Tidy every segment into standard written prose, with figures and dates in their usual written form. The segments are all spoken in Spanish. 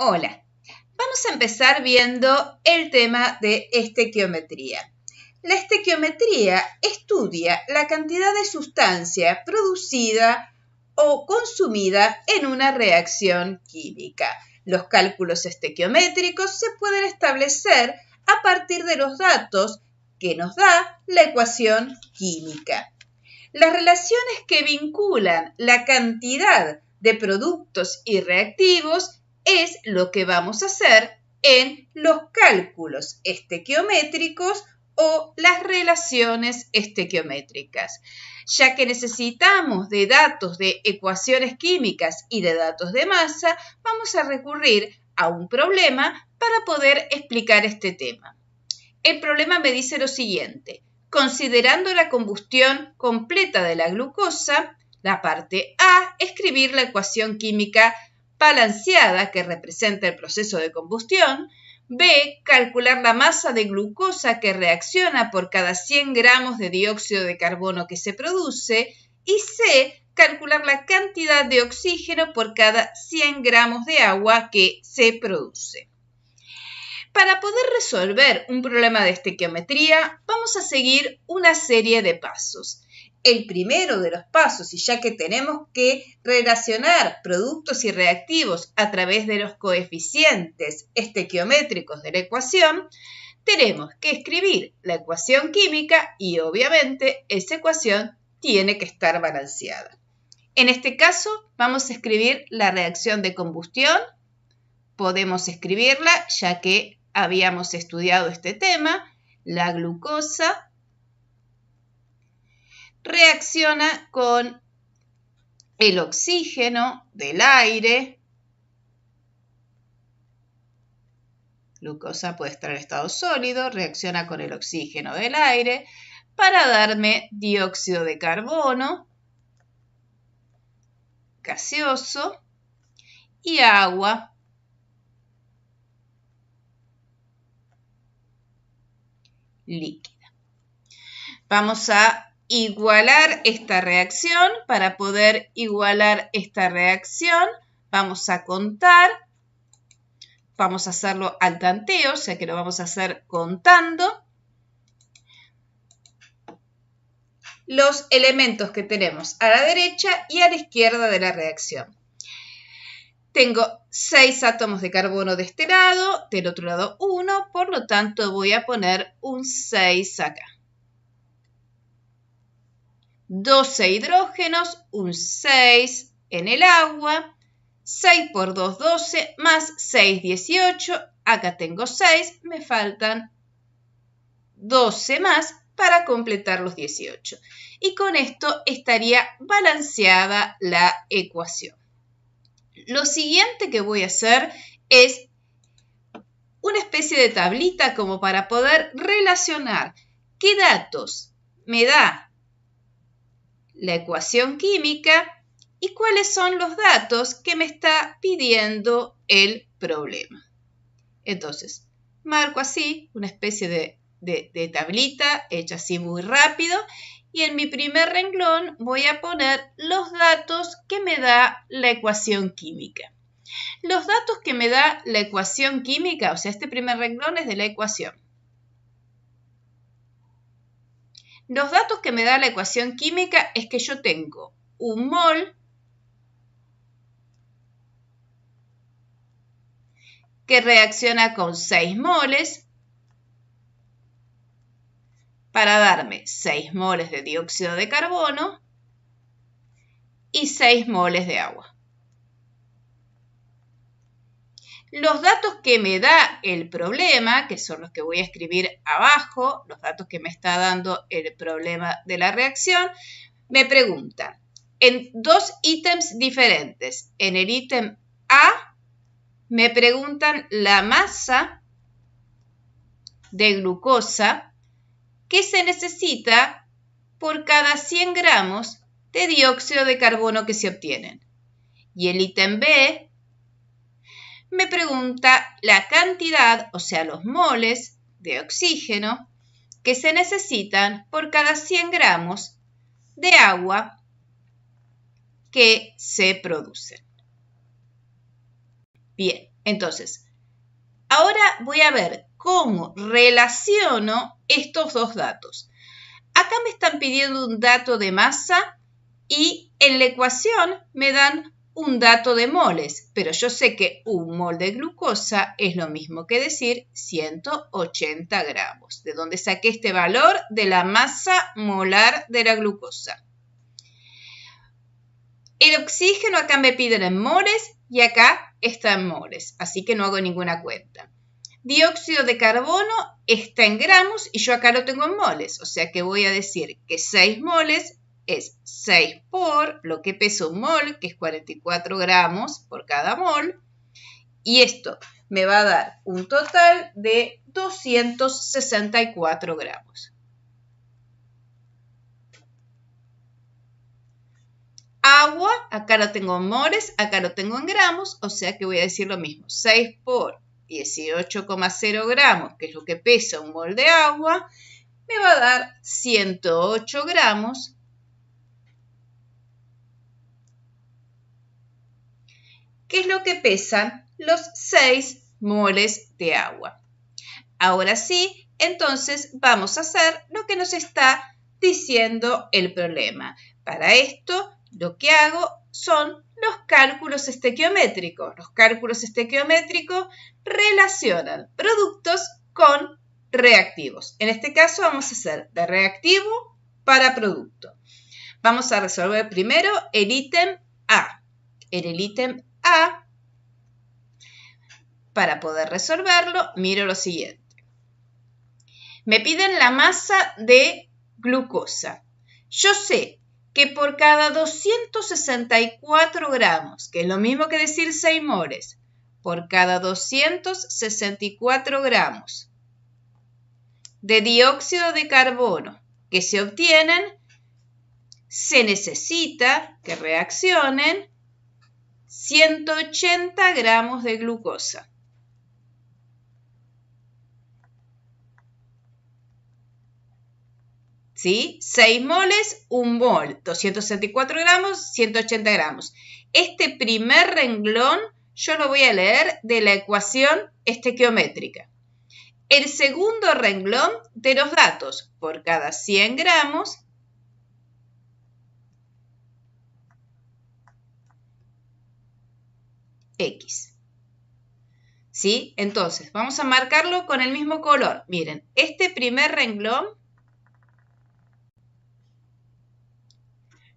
Hola, vamos a empezar viendo el tema de estequiometría. La estequiometría estudia la cantidad de sustancia producida o consumida en una reacción química. Los cálculos estequiométricos se pueden establecer a partir de los datos que nos da la ecuación química. Las relaciones que vinculan la cantidad de productos y reactivos es lo que vamos a hacer en los cálculos estequiométricos o las relaciones estequiométricas. Ya que necesitamos de datos de ecuaciones químicas y de datos de masa, vamos a recurrir a un problema para poder explicar este tema. El problema me dice lo siguiente: considerando la combustión completa de la glucosa, la parte A, escribir la ecuación química balanceada que representa el proceso de combustión. B, calcular la masa de glucosa que reacciona por cada 100 gramos de dióxido de carbono que se produce. Y C, calcular la cantidad de oxígeno por cada 100 gramos de agua que se produce. Para poder resolver un problema de estequiometría, vamos a seguir una serie de pasos. El primero de los pasos, y ya que tenemos que relacionar productos y reactivos a través de los coeficientes estequiométricos de la ecuación, tenemos que escribir la ecuación química y obviamente esa ecuación tiene que estar balanceada. En este caso, vamos a escribir la reacción de combustión. Podemos escribirla ya que habíamos estudiado este tema. La glucosa reacciona con el oxígeno del aire. Glucosa puede estar en estado sólido, reacciona con el oxígeno del aire para darme dióxido de carbono gaseoso y agua líquida. Vamos a igualar esta reacción. Para poder igualar esta reacción, vamos a contar. Vamos a hacerlo al tanteo, o sea que lo vamos a hacer contando los elementos que tenemos a la derecha y a la izquierda de la reacción. Tengo 6 átomos de carbono de este lado, del otro lado 1, por lo tanto voy a poner un 6 acá. 12 hidrógenos, un 6 en el agua, 6 por 2, 12, más 6, 18, acá tengo 6, me faltan 12 más para completar los 18. Y con esto estaría balanceada la ecuación. Lo siguiente que voy a hacer es una especie de tablita como para poder relacionar qué datos me da la ecuación química y cuáles son los datos que me está pidiendo el problema. Entonces, marco así una especie de tablita hecha así muy rápido y en mi primer renglón voy a poner los datos que me da la ecuación química. Los datos que me da la ecuación química, o sea, este primer renglón es de la ecuación. Los datos que me da la ecuación química es que yo tengo un mol que reacciona con 6 moles para darme 6 moles de dióxido de carbono y 6 moles de agua. Los datos que me da el problema, que son los que voy a escribir abajo, los datos que me está dando el problema de la reacción, me preguntan en 2 ítems diferentes. En el ítem A me preguntan la masa de glucosa que se necesita por cada 100 gramos de dióxido de carbono que se obtienen. Y el ítem B me pregunta la cantidad, o sea, los moles de oxígeno que se necesitan por cada 100 gramos de agua que se producen. Bien, Entonces, ahora voy a ver cómo relaciono estos dos datos. Acá me están pidiendo un dato de masa y en la ecuación me dan un dato de moles, pero yo sé que un mol de glucosa es lo mismo que decir 180 gramos. ¿De dónde saqué este valor? De la masa molar de la glucosa. El oxígeno acá me piden en moles y acá está en moles, así que no hago ninguna cuenta. Dióxido de carbono está en gramos y yo acá lo tengo en moles, o sea que voy a decir que 6 moles es 6 por lo que pesa un mol, que es 44 gramos por cada mol, y esto me va a dar un total de 264 gramos. Agua, acá lo tengo en moles, acá lo tengo en gramos, o sea que voy a decir lo mismo, 6 por 18,0 gramos, que es lo que pesa un mol de agua, me va a dar 108 gramos, que es lo que pesan los 6 moles de agua. Ahora sí, entonces vamos a hacer lo que nos está diciendo el problema. Para esto, lo que hago son los cálculos estequiométricos. Los cálculos estequiométricos relacionan productos con reactivos. En este caso vamos a hacer de reactivo para producto. Vamos a resolver primero el ítem A. En el ítem A, para poder resolverlo, miro lo siguiente. Me piden la masa de glucosa. Yo sé que por cada 264 gramos, que es lo mismo que decir 6 moles, por cada 264 gramos de dióxido de carbono que se obtienen, se necesita que reaccionen 180 gramos de glucosa. ¿Sí? 6 moles, 1 mol, 264 gramos, 180 gramos. Este primer renglón yo lo voy a leer de la ecuación estequiométrica. El segundo renglón de los datos, por cada 100 gramos, X. ¿Sí? Entonces, vamos a marcarlo con el mismo color. Miren, este primer renglón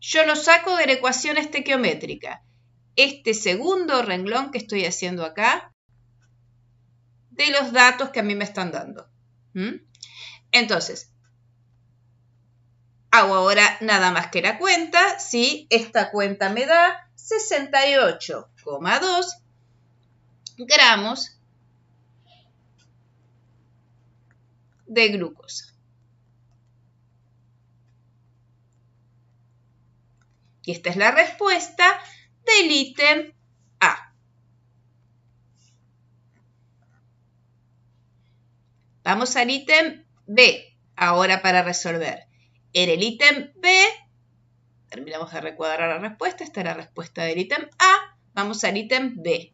yo lo saco de la ecuación estequiométrica. Este segundo renglón que estoy haciendo acá, de los datos que a mí me están dando. Entonces, hago ahora nada más que la cuenta, ¿sí? Esta cuenta me da 68,2 gramos de glucosa. Y esta es la respuesta del ítem A. Vamos al ítem B, ahora para resolver. En el ítem B, terminamos de recuadrar la respuesta, esta es la respuesta del ítem A, vamos al ítem B.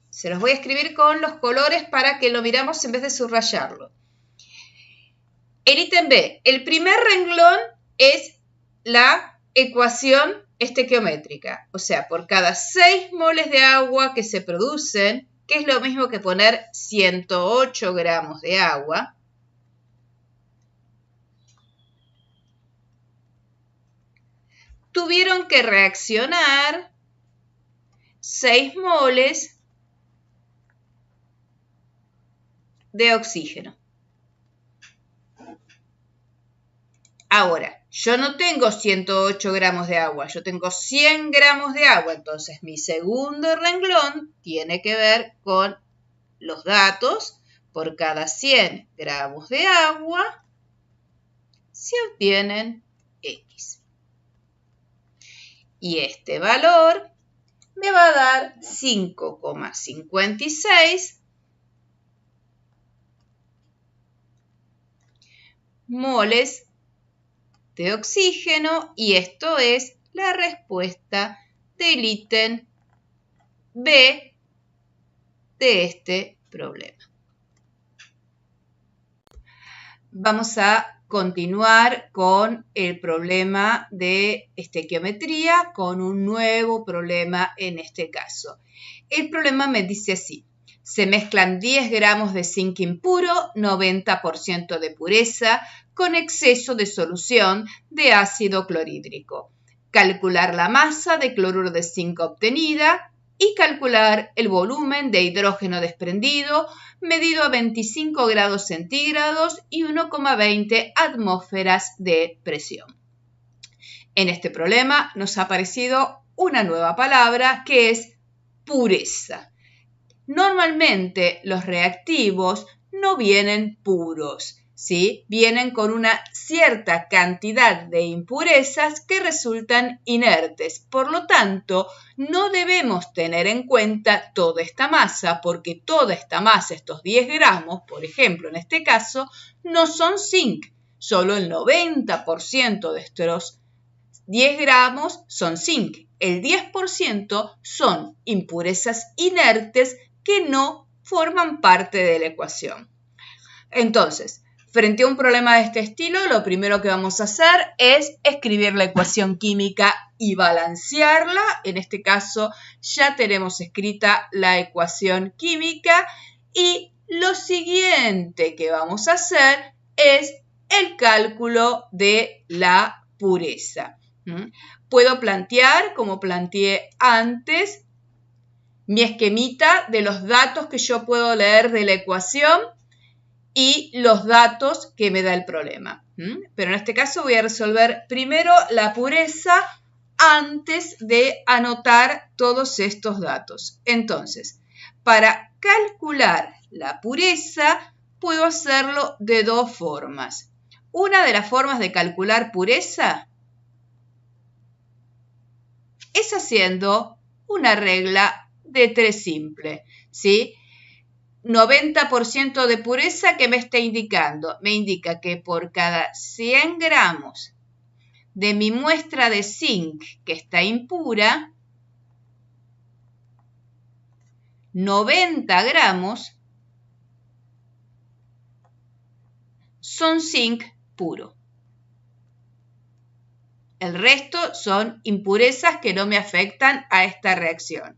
Se los voy a escribir con los colores para que lo miramos en vez de subrayarlo. El ítem B, el primer renglón es la ecuación estequiométrica. O sea, por cada 6 moles de agua que se producen, que es lo mismo que poner 108 gramos de agua, tuvieron que reaccionar 6 moles de oxígeno. Ahora, yo no tengo 108 gramos de agua, yo tengo 100 gramos de agua, entonces mi segundo renglón tiene que ver con los datos. Por cada 100 gramos de agua se obtienen X. Y este valor me va a dar 5,56 moles de oxígeno y esto es la respuesta del ítem B de este problema. Vamos a continuar con el problema de estequiometría con un nuevo problema en este caso. El problema me dice así: se mezclan 10 gramos de zinc impuro, 90% de pureza, con exceso de solución de ácido clorhídrico. Calcular la masa de cloruro de zinc obtenida y calcular el volumen de hidrógeno desprendido medido a 25 grados centígrados y 1,20 atmósferas de presión. En este problema nos ha aparecido una nueva palabra que es pureza. Normalmente los reactivos no vienen puros, ¿sí? Vienen con una cierta cantidad de impurezas que resultan inertes. Por lo tanto, no debemos tener en cuenta toda esta masa, porque toda esta masa, estos 10 gramos, por ejemplo, en este caso, no son zinc. Solo el 90% de estos 10 gramos son zinc. El 10% son impurezas inertes que no forman parte de la ecuación. Entonces, frente a un problema de este estilo, lo primero que vamos a hacer es escribir la ecuación química y balancearla. En este caso, ya tenemos escrita la ecuación química y lo siguiente que vamos a hacer es el cálculo de la pureza. Puedo plantear, como planteé antes, mi esquemita de los datos que yo puedo leer de la ecuación y los datos que me da el problema. Pero en este caso voy a resolver primero la pureza antes de anotar todos estos datos. Entonces, para calcular la pureza, puedo hacerlo de dos formas. Una de las formas de calcular pureza es haciendo una regla de 3 simple, ¿sí? 90% de pureza, ¿qué me está indicando? Me indica que por cada 100 gramos de mi muestra de zinc que está impura, 90 gramos son zinc puro. El resto son impurezas que no me afectan a esta reacción.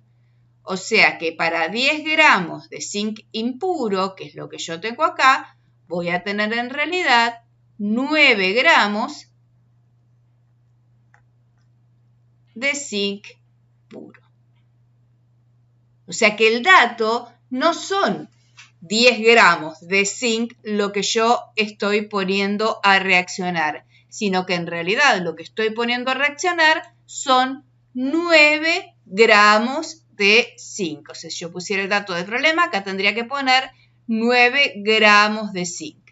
O sea que para 10 gramos de zinc impuro, que es lo que yo tengo acá, voy a tener en realidad 9 gramos de zinc puro. O sea que el dato no son 10 gramos de zinc lo que yo estoy poniendo a reaccionar, sino que en realidad lo que estoy poniendo a reaccionar son 9 gramos de zinc. O sea, si yo pusiera el dato del problema, acá tendría que poner 9 gramos de zinc.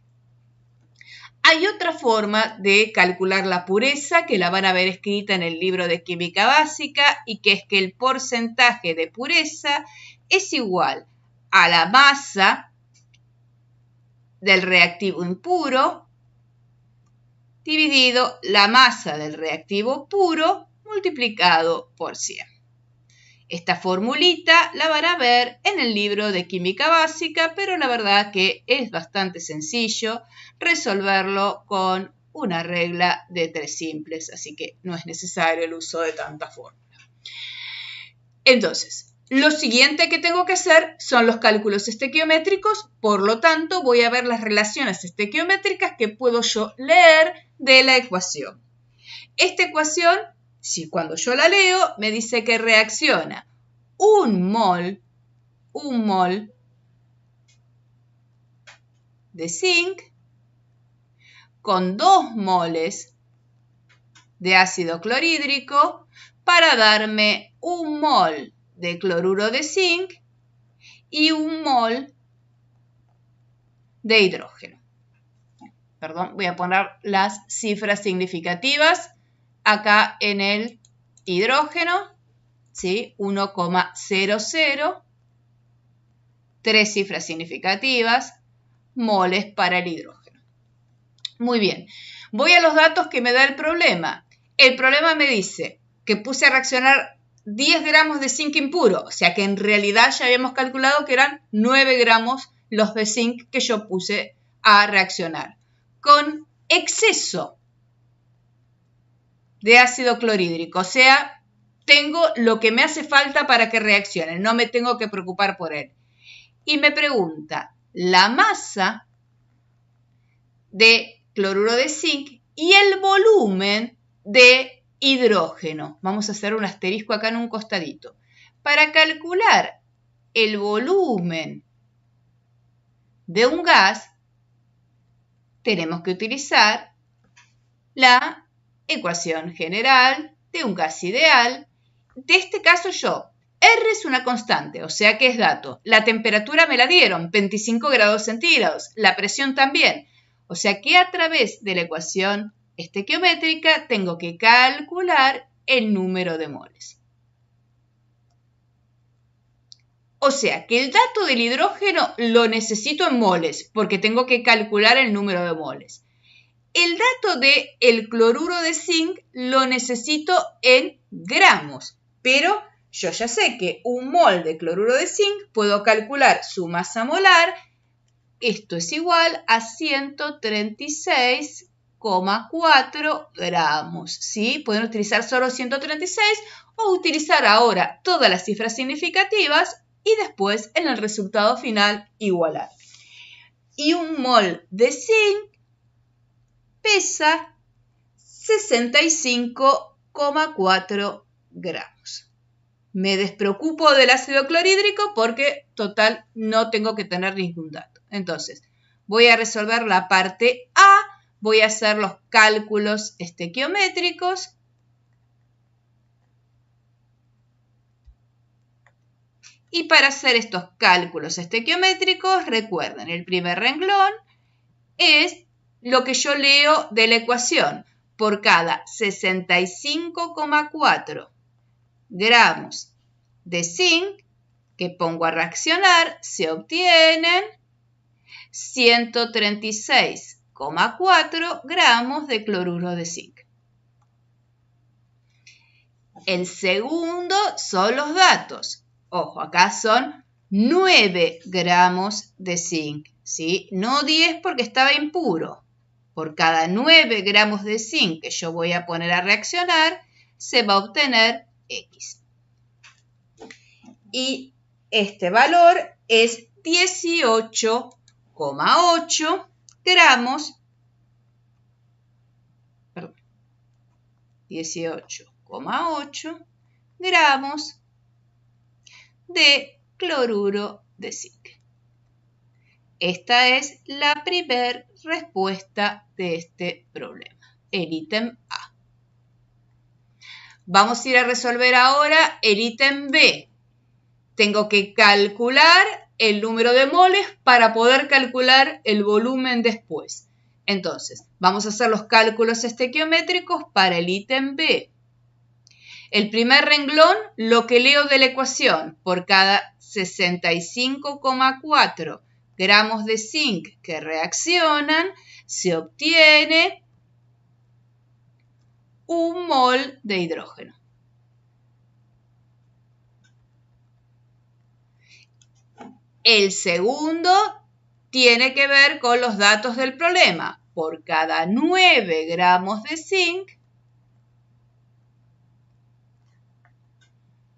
Hay otra forma de calcular la pureza que la van a ver escrita en el libro de química básica y que es que el porcentaje de pureza es igual a la masa del reactivo impuro dividido la masa del reactivo puro multiplicado por 100. Esta formulita la van a ver en el libro de química básica, pero la verdad que es bastante sencillo resolverlo con una regla de 3 simples, así que no es necesario el uso de tanta fórmula. Entonces, lo siguiente que tengo que hacer son los cálculos estequiométricos, por lo tanto voy a ver las relaciones estequiométricas que puedo yo leer de la ecuación. Esta ecuación, si cuando yo la leo, me dice que reacciona un mol de zinc con 2 moles de ácido clorhídrico para darme 1 mol de cloruro de zinc y 1 mol de hidrógeno. Perdón, voy a poner las cifras significativas acá en el hidrógeno, ¿sí? 1,00, 3 cifras significativas, moles para el hidrógeno. Muy bien, voy a los datos que me da el problema. El problema me dice que puse a reaccionar 10 gramos de zinc impuro, o sea que en realidad ya habíamos calculado que eran 9 gramos los de zinc que yo puse a reaccionar. Con exceso de ácido clorhídrico, o sea, tengo lo que me hace falta para que reaccione, no me tengo que preocupar por él. Y me pregunta la masa de cloruro de zinc y el volumen de hidrógeno. Vamos a hacer un asterisco acá en un costadito. Para calcular el volumen de un gas, tenemos que utilizar la ecuación general de un gas ideal. De este caso yo, R es una constante, o sea que es dato. La temperatura me la dieron, 25 grados centígrados. La presión también. O sea que a través de la ecuación estequiométrica tengo que calcular el número de moles. O sea que el dato del hidrógeno lo necesito en moles, porque tengo que calcular el número de moles. El dato del cloruro de zinc lo necesito en gramos, pero yo ya sé que un mol de cloruro de zinc puedo calcular su masa molar. Esto es igual a 136,4 gramos. ¿Sí? Pueden utilizar solo 136 o utilizar ahora todas las cifras significativas y después en el resultado final igualar. Y un mol de zinc pesa 65,4 gramos. Me despreocupo del ácido clorhídrico porque, total, no tengo que tener ningún dato. Entonces, voy a resolver la parte A, voy a hacer los cálculos estequiométricos. Y para hacer estos cálculos estequiométricos, recuerden, el primer renglón es lo que yo leo de la ecuación. Por cada 65,4 gramos de zinc que pongo a reaccionar, se obtienen 136,4 gramos de cloruro de zinc. El segundo son los datos. Ojo, acá son 9 gramos de zinc, ¿sí? No 10 porque estaba impuro. Por cada 9 gramos de zinc que yo voy a poner a reaccionar, se va a obtener X. Y este valor es 18,8 gramos, 18,8 gramos de cloruro de zinc. Esta es la primera respuesta de este problema, el ítem A. Vamos a ir a resolver ahora el ítem B. Tengo que calcular el número de moles para poder calcular el volumen después. Entonces, vamos a hacer los cálculos estequiométricos para el ítem B. El primer renglón, lo que leo de la ecuación, por cada 65,4 gramos de zinc que reaccionan, se obtiene un mol de hidrógeno. El segundo tiene que ver con los datos del problema. Por cada 9 gramos de zinc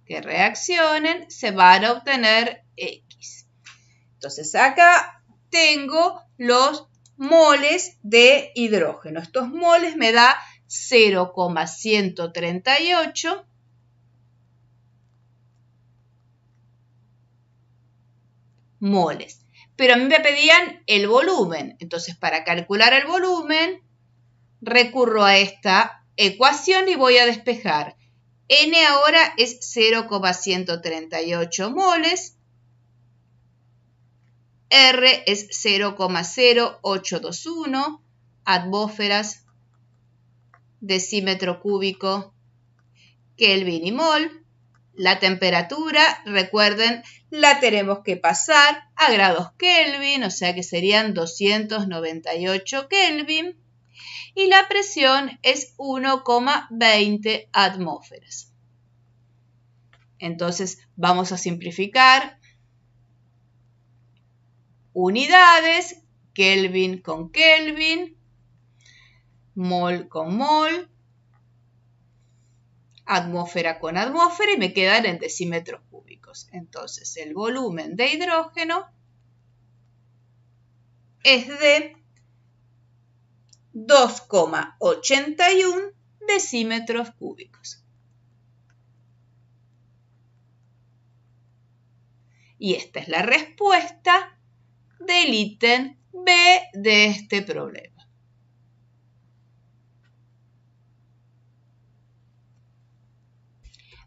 que reaccionen, se van a obtener X. Entonces acá tengo los moles de hidrógeno. Estos moles me da 0,138 moles. Pero a mí me pedían el volumen. Entonces, para calcular el volumen, recurro a esta ecuación y voy a despejar. N ahora es 0,138 moles. R es 0,0821 atmósferas, decímetro cúbico, Kelvin y mol. La temperatura, recuerden, la tenemos que pasar a grados Kelvin, o sea que serían 298 Kelvin. Y la presión es 1,20 atmósferas. Entonces vamos a simplificar. Unidades, Kelvin con Kelvin, mol con mol, atmósfera con atmósfera y me quedan en decímetros cúbicos. Entonces el volumen de hidrógeno es de 2,81 decímetros cúbicos. Y esta es la respuesta del ítem B de este problema.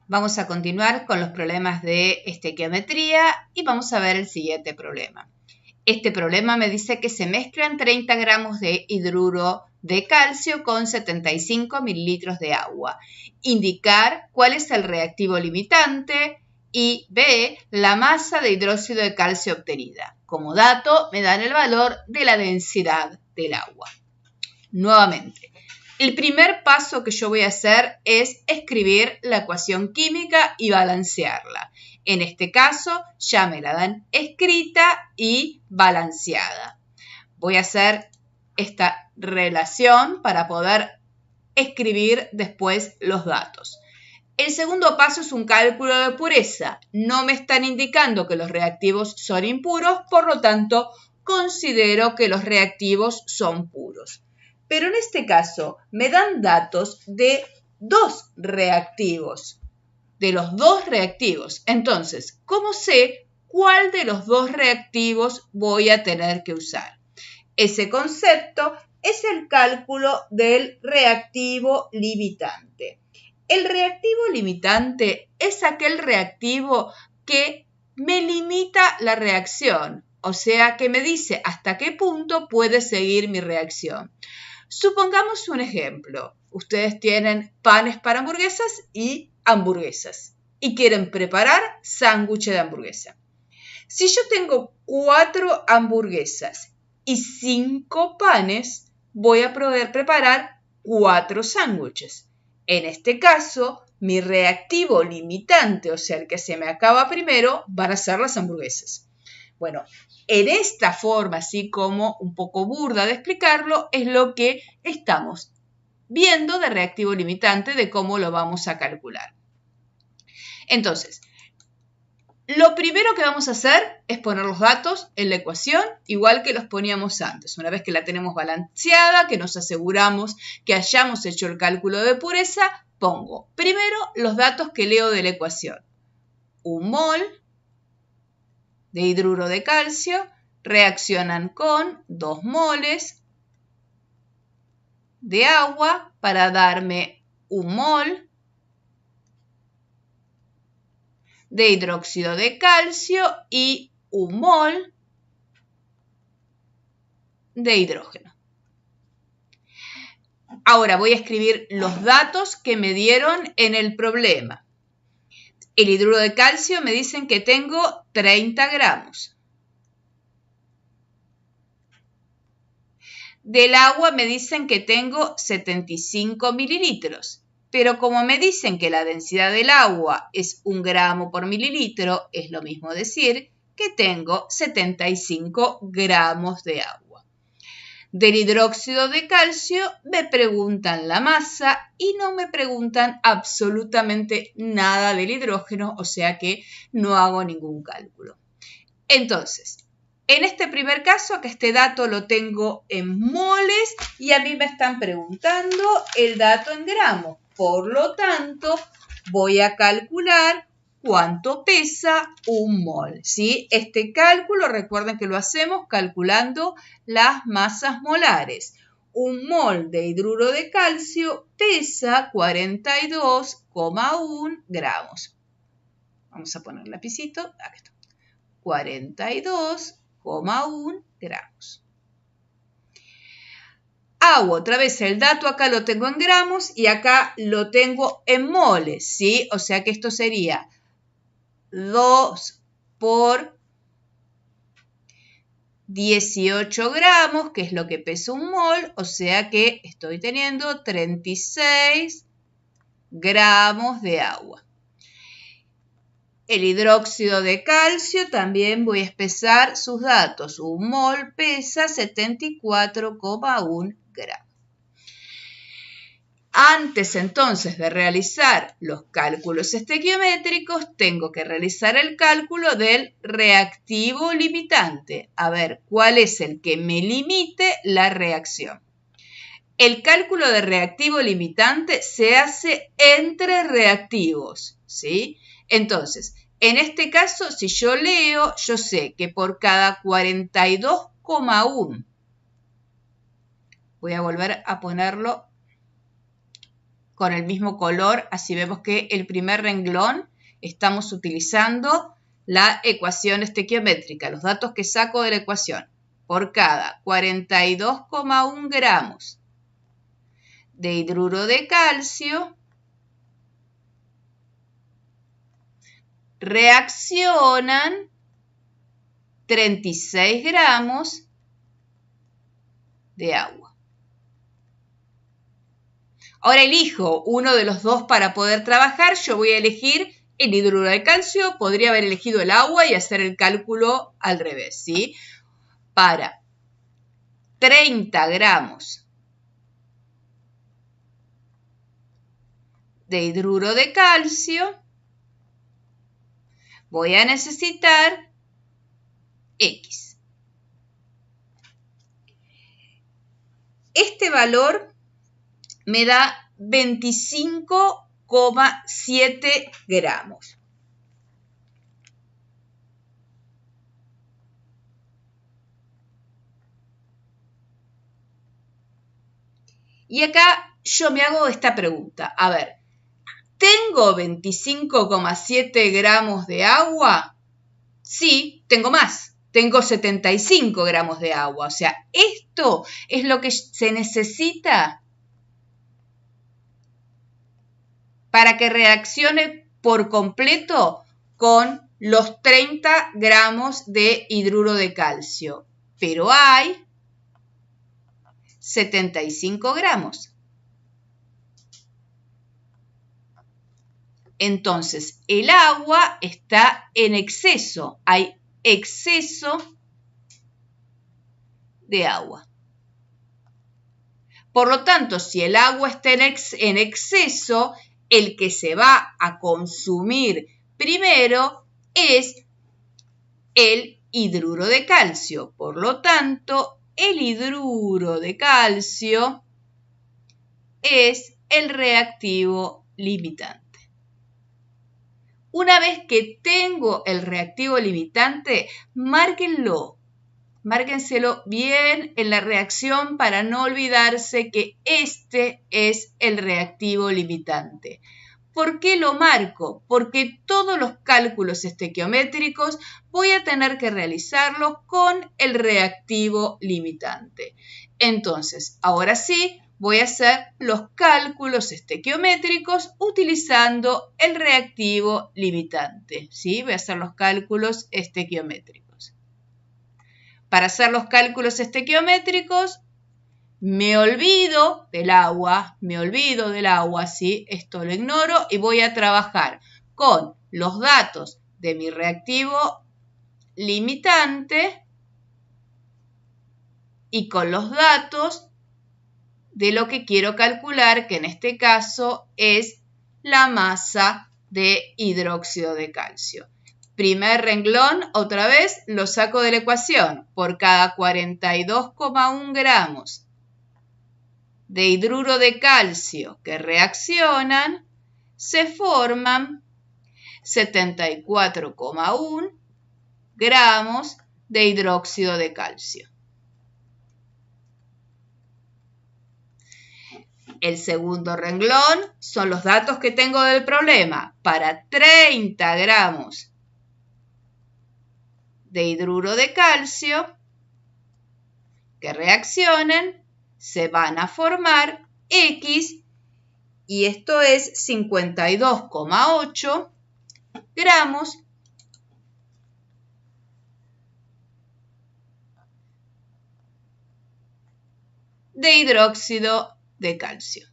Vamos a continuar con los problemas de estequiometría y vamos a ver el siguiente problema. Este problema me dice que se mezclan 30 gramos de hidruro de calcio con 75 mililitros de agua. Indicar cuál es el reactivo limitante y B, la masa de hidróxido de calcio obtenida. Como dato, me dan el valor de la densidad del agua. Nuevamente, el primer paso que yo voy a hacer es escribir la ecuación química y balancearla. En este caso, ya me la dan escrita y balanceada. Voy a hacer esta relación para poder escribir después los datos. El segundo paso es un cálculo de pureza. No me están indicando que los reactivos son impuros, por lo tanto, considero que los reactivos son puros. Pero en este caso, me dan datos de dos reactivos. De los dos reactivos. Entonces, ¿cómo sé cuál de los dos reactivos voy a tener que usar? Ese concepto es el cálculo del reactivo limitante. El reactivo limitante es aquel reactivo que me limita la reacción, o sea, que me dice hasta qué punto puede seguir mi reacción. Supongamos un ejemplo. Ustedes tienen panes para hamburguesas y hamburguesas y quieren preparar sándwich de hamburguesa. Si yo tengo 4 hamburguesas y 5 panes, voy a poder preparar 4 sándwiches. En este caso, mi reactivo limitante, o sea, el que se me acaba primero, van a ser las hamburguesas. Bueno, en esta forma, así como un poco burda de explicarlo, es lo que estamos viendo de reactivo limitante, de cómo lo vamos a calcular. Entonces, lo primero que vamos a hacer es poner los datos en la ecuación, igual que los poníamos antes. Una vez que la tenemos balanceada, que nos aseguramos que hayamos hecho el cálculo de pureza, pongo primero los datos que leo de la ecuación. 1 mol de hidruro de calcio reaccionan con 2 moles de agua para darme 1 mol de hidróxido de calcio y 1 mol de hidrógeno. Ahora voy a escribir los datos que me dieron en el problema. El hidruro de calcio me dicen que tengo 30 gramos. Del agua me dicen que tengo 75 mililitros. Pero como me dicen que la densidad del agua es 1 gramo por mililitro, es lo mismo decir que tengo 75 gramos de agua. Del hidróxido de calcio me preguntan la masa y no me preguntan absolutamente nada del hidrógeno, o sea que no hago ningún cálculo. Entonces, en este primer caso, que este dato lo tengo en moles y a mí me están preguntando el dato en gramos. Por lo tanto, voy a calcular cuánto pesa 1 mol. ¿Sí? Este cálculo, recuerden que lo hacemos calculando las masas molares. 1 mol de hidruro de calcio pesa 42,1 gramos. Vamos a poner el lapicito. Acá está. 42,1 gramos. Hago otra vez el dato, acá lo tengo en gramos y acá lo tengo en moles, ¿sí? O sea que esto sería 2 por 18 gramos, que es lo que pesa 1 mol, o sea que estoy teniendo 36 gramos de agua. El hidróxido de calcio también voy a expresar sus datos. Un mol pesa 74,1 gramos. Antes entonces de realizar los cálculos estequiométricos, tengo que realizar el cálculo del reactivo limitante. A ver, ¿cuál es el que me limite la reacción? El cálculo de reactivo limitante se hace entre reactivos, ¿sí? Entonces, en este caso, si yo leo, yo sé que por cada 42,1, voy a volver a ponerlo con el mismo color, así vemos que el primer renglón estamos utilizando la ecuación estequiométrica, los datos que saco de la ecuación. Por cada 42,1 gramos de hidruro de calcio, reaccionan 36 gramos de agua. Ahora elijo uno de los dos para poder trabajar. Yo voy a elegir el hidruro de calcio. Podría haber elegido el agua y hacer el cálculo al revés, ¿sí? Para 30 gramos de hidruro de calcio, voy a necesitar X. Este valor me da 25,7 gramos. Y acá yo me hago esta pregunta. A ver, ¿tengo 25,7 gramos de agua? Sí, tengo más. Tengo 75 gramos de agua. O sea, esto es lo que se necesita para que reaccione por completo con los 30 gramos de hidruro de calcio. Pero hay 75 gramos. Entonces, el agua está en exceso. Hay exceso de agua. Por lo tanto, si el agua está en exceso, el que se va a consumir primero es el hidruro de calcio. Por lo tanto, el hidruro de calcio es el reactivo limitante. Una vez que tengo el reactivo limitante, márquenselo bien en la reacción para no olvidarse que este es el reactivo limitante. ¿Por qué lo marco? Porque todos los cálculos estequiométricos voy a tener que realizarlos con el reactivo limitante. Entonces, ahora sí, voy a hacer los cálculos estequiométricos utilizando el reactivo limitante. ¿Sí? Voy a hacer los cálculos estequiométricos. Para hacer los cálculos estequiométricos, me olvido del agua, ¿sí? Esto lo ignoro y voy a trabajar con los datos de mi reactivo limitante y con los datos de lo que quiero calcular, que en este caso es la masa de hidróxido de calcio. Primer renglón, otra vez, lo saco de la ecuación. Por cada 42,1 gramos de hidruro de calcio que reaccionan, se forman 74,1 gramos de hidróxido de calcio. El segundo renglón son los datos que tengo del problema. Para 30 gramos de hidruro de calcio que reaccionen, se van a formar X y esto es 52,8 gramos de hidróxido de calcio.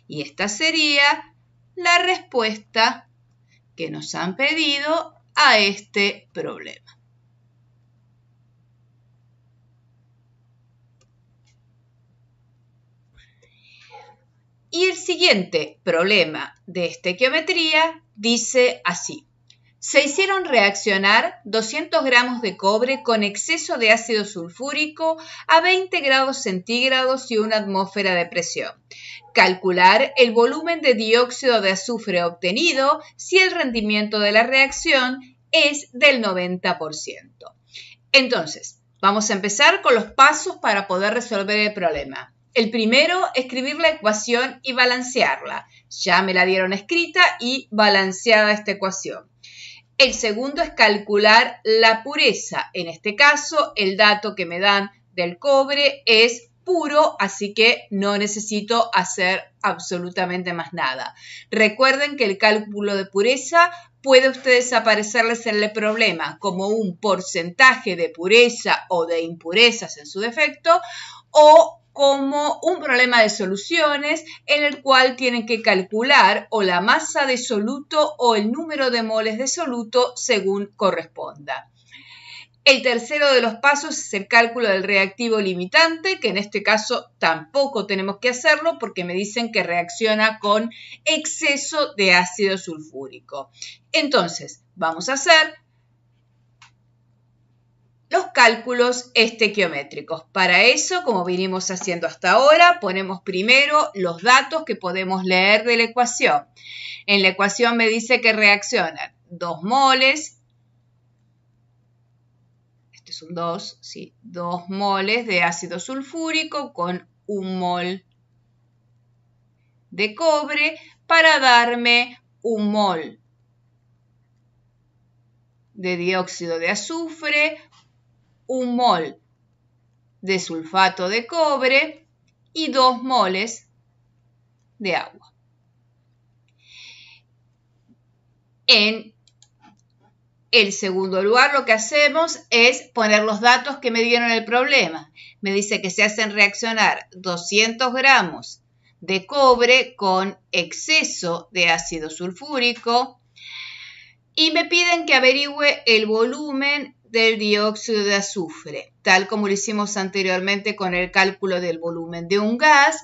Y esta sería la respuesta que nos han pedido a este problema. Y el siguiente problema de estequiometría dice así. Se hicieron reaccionar 200 gramos de cobre con exceso de ácido sulfúrico a 20 grados centígrados y una atmósfera de presión. Calcular el volumen de dióxido de azufre obtenido si el rendimiento de la reacción es del 90%. Entonces, vamos a empezar con los pasos para poder resolver el problema. El primero, escribir la ecuación y balancearla. Ya me la dieron escrita y balanceada esta ecuación. El segundo es calcular la pureza. En este caso, el dato que me dan del cobre es puro, así que no necesito hacer absolutamente más nada. Recuerden que el cálculo de pureza puede ustedes aparecerles en el problema como un porcentaje de pureza o de impurezas en su defecto, o como un problema de soluciones en el cual tienen que calcular o la masa de soluto o el número de moles de soluto según corresponda. El tercero de los pasos es el cálculo del reactivo limitante, que en este caso tampoco tenemos que hacerlo porque me dicen que reacciona con exceso de ácido sulfúrico. Entonces, vamos a hacer los cálculos estequiométricos. Para eso, como vinimos haciendo hasta ahora, ponemos primero los datos que podemos leer de la ecuación. En la ecuación me dice que reaccionan 2 moles, este es un 2, ¿sí? 2 moles de ácido sulfúrico con 1 mol de cobre para darme 1 mol de dióxido de azufre, 1 mol de sulfato de cobre y 2 moles de agua. En el segundo lugar, lo que hacemos es poner los datos que me dieron el problema. Me dice que se hacen reaccionar 200 gramos de cobre con exceso de ácido sulfúrico y me piden que averigüe el volumen del dióxido de azufre, tal como lo hicimos anteriormente con el cálculo del volumen de un gas.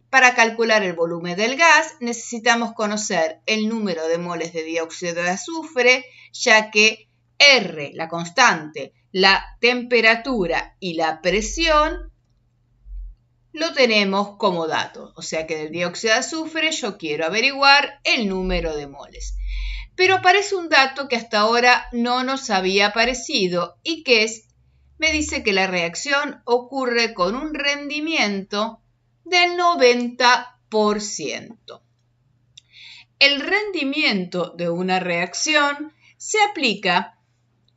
Para calcular el volumen del gas necesitamos conocer el número de moles de dióxido de azufre, ya que R, la constante, la temperatura y la presión lo tenemos como datos. O sea que del dióxido de azufre yo quiero averiguar el número de moles. Pero aparece un dato que hasta ahora no nos había aparecido y que es, me dice que la reacción ocurre con un rendimiento del 90%. El rendimiento de una reacción se aplica,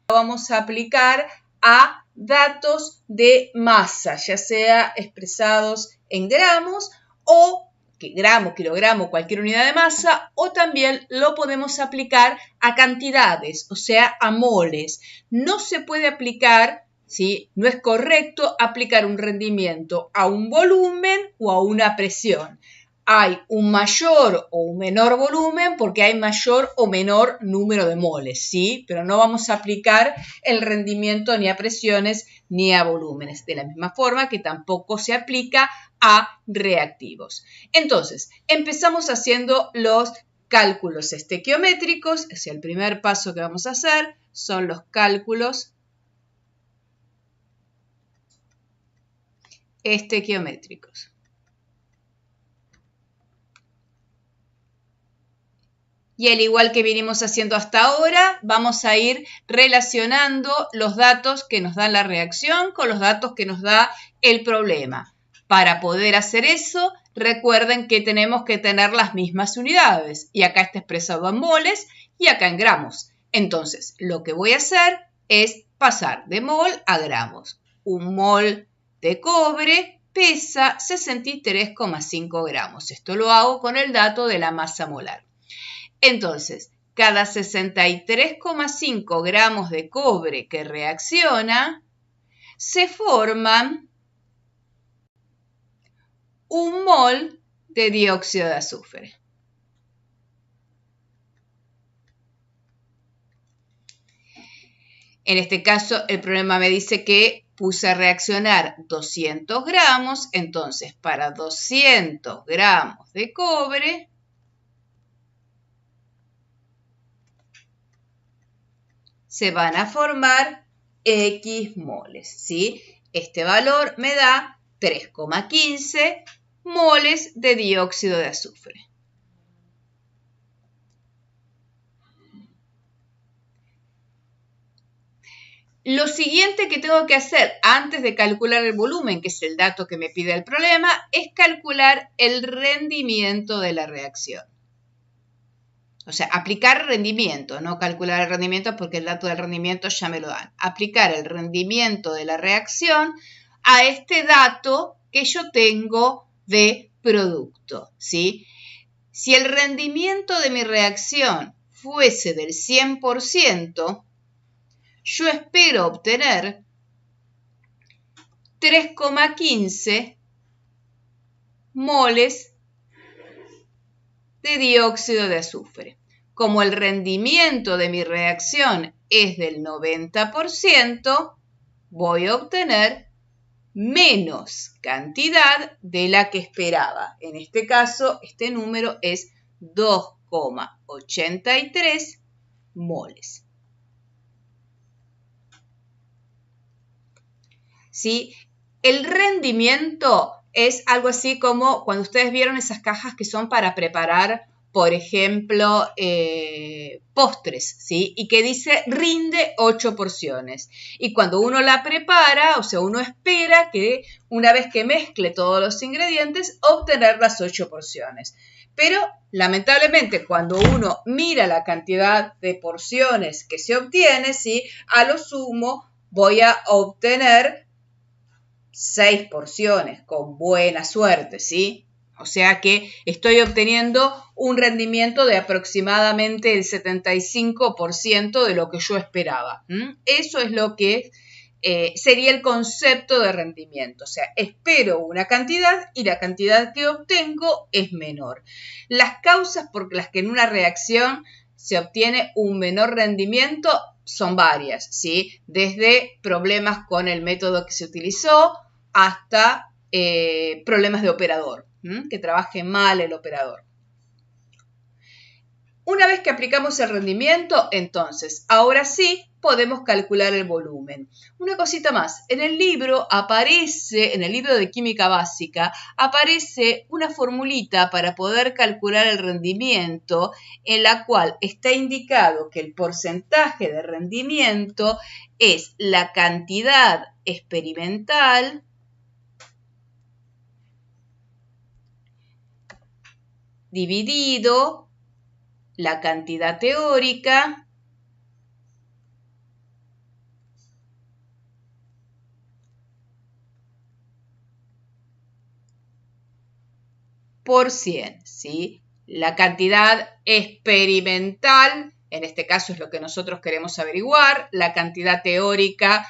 lo vamos a aplicar a datos de masa, ya sea expresados en gramos o gramo, kilogramo, cualquier unidad de masa, o también lo podemos aplicar a cantidades, o sea, a moles. No se puede aplicar, ¿sí? No es correcto aplicar un rendimiento a un volumen o a una presión. Hay un mayor o un menor volumen porque hay mayor o menor número de moles, ¿sí? Pero no vamos a aplicar el rendimiento ni a presiones ni a volúmenes, de la misma forma que tampoco se aplica a reactivos. Entonces, empezamos haciendo los cálculos estequiométricos. Es el primer paso que vamos a hacer, son los cálculos estequiométricos. Y al igual que vinimos haciendo hasta ahora, vamos a ir relacionando los datos que nos da la reacción con los datos que nos da el problema. Para poder hacer eso, recuerden que tenemos que tener las mismas unidades. Y acá está expresado en moles y acá en gramos. Entonces, lo que voy a hacer es pasar de mol a gramos. 1 mol de cobre pesa 63,5 gramos. Esto lo hago con el dato de la masa molar. Entonces, cada 63,5 gramos de cobre que reacciona, se forman 1 mol de dióxido de azufre. En este caso, el problema me dice que puse a reaccionar 200 gramos, entonces para 200 gramos de cobre se van a formar X moles, ¿sí? Este valor me da 3,15 moles de dióxido de azufre. Lo siguiente que tengo que hacer antes de calcular el volumen, que es el dato que me pide el problema, es calcular el rendimiento de la reacción. O sea, aplicar rendimiento, no calcular el rendimiento porque el dato del rendimiento ya me lo dan. Aplicar el rendimiento de la reacción a este dato que yo tengo de producto, ¿sí? Si el rendimiento de mi reacción fuese del 100%, yo espero obtener 3,15 moles de dióxido de azufre. Como el rendimiento de mi reacción es del 90%, voy a obtener menos cantidad de la que esperaba. En este caso, este número es 2,83 moles. ¿Sí? El rendimiento es algo así como cuando ustedes vieron esas cajas que son para preparar, por ejemplo, postres, ¿sí? Y que dice rinde 8 porciones. Y cuando uno la prepara, o sea, uno espera que una vez que mezcle todos los ingredientes, obtener las 8 porciones. Pero, lamentablemente, cuando uno mira la cantidad de porciones que se obtiene, ¿sí? A lo sumo voy a obtener 6 porciones, con buena suerte, ¿sí? O sea que estoy obteniendo un rendimiento de aproximadamente el 75% de lo que yo esperaba. Eso es lo que sería el concepto de rendimiento. O sea, espero una cantidad y la cantidad que obtengo es menor. Las causas por las que en una reacción se obtiene un menor rendimiento son varias, ¿sí? Desde problemas con el método que se utilizó hasta problemas de operador, que trabaje mal el operador. Una vez que aplicamos el rendimiento, entonces, ahora sí podemos calcular el volumen. Una cosita más, en el libro de química básica, aparece una formulita para poder calcular el rendimiento en la cual está indicado que el porcentaje de rendimiento es la cantidad experimental dividido la cantidad teórica por 100, ¿sí? La cantidad experimental, en este caso es lo que nosotros queremos averiguar, la cantidad teórica,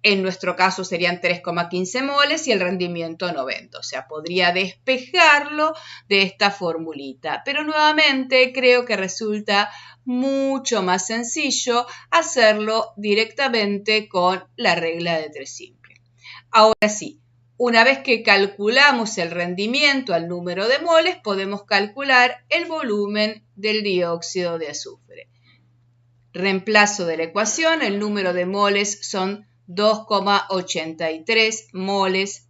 en nuestro caso serían 3,15 moles y el rendimiento 90. O sea, podría despejarlo de esta formulita. Pero nuevamente creo que resulta mucho más sencillo hacerlo directamente con la regla de 3 simple. Ahora sí, una vez que calculamos el rendimiento al número de moles, podemos calcular el volumen del dióxido de azufre. Reemplazo de la ecuación, el número de moles son 2,83 moles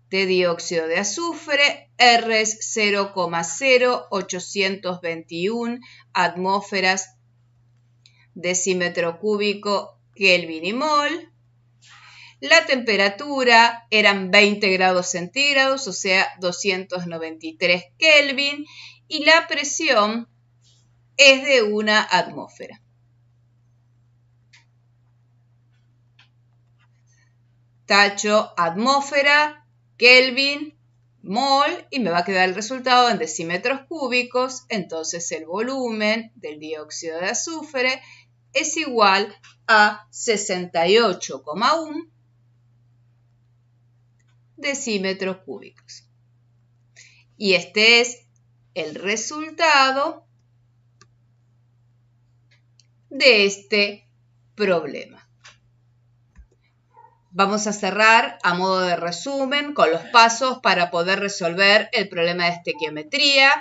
de dióxido de azufre, R es 0,0821 atmósferas decímetro cúbico Kelvin y mol. La temperatura eran 20 grados centígrados, o sea, 293 Kelvin, y la presión es de una atmósfera. Tacho atmósfera, Kelvin, mol, y me va a quedar el resultado en decímetros cúbicos. Entonces el volumen del dióxido de azufre es igual a 68,1 decímetros cúbicos. Y este es el resultado de este problema. Vamos a cerrar a modo de resumen con los pasos para poder resolver el problema de estequiometría.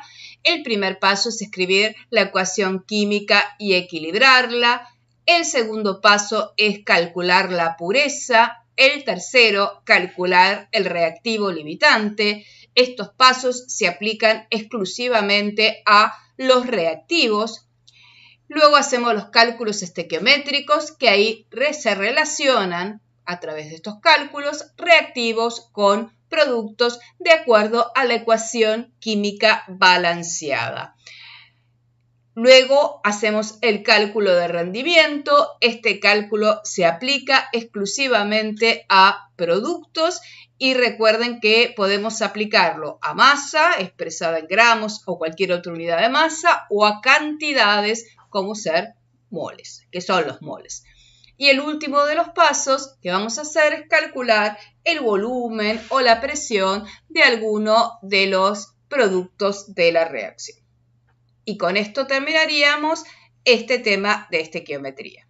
El primer paso es escribir la ecuación química y equilibrarla. El segundo paso es calcular la pureza. El tercero, calcular el reactivo limitante. Estos pasos se aplican exclusivamente a los reactivos. Luego hacemos los cálculos estequiométricos, que ahí se relacionan a través de estos cálculos reactivos con productos de acuerdo a la ecuación química balanceada. Luego hacemos el cálculo de rendimiento. Este cálculo se aplica exclusivamente a productos y recuerden que podemos aplicarlo a masa expresada en gramos o cualquier otra unidad de masa o a cantidades como ser moles, que son los moles. Y el último de los pasos que vamos a hacer es calcular el volumen o la presión de alguno de los productos de la reacción. Y con esto terminaríamos este tema de estequiometría.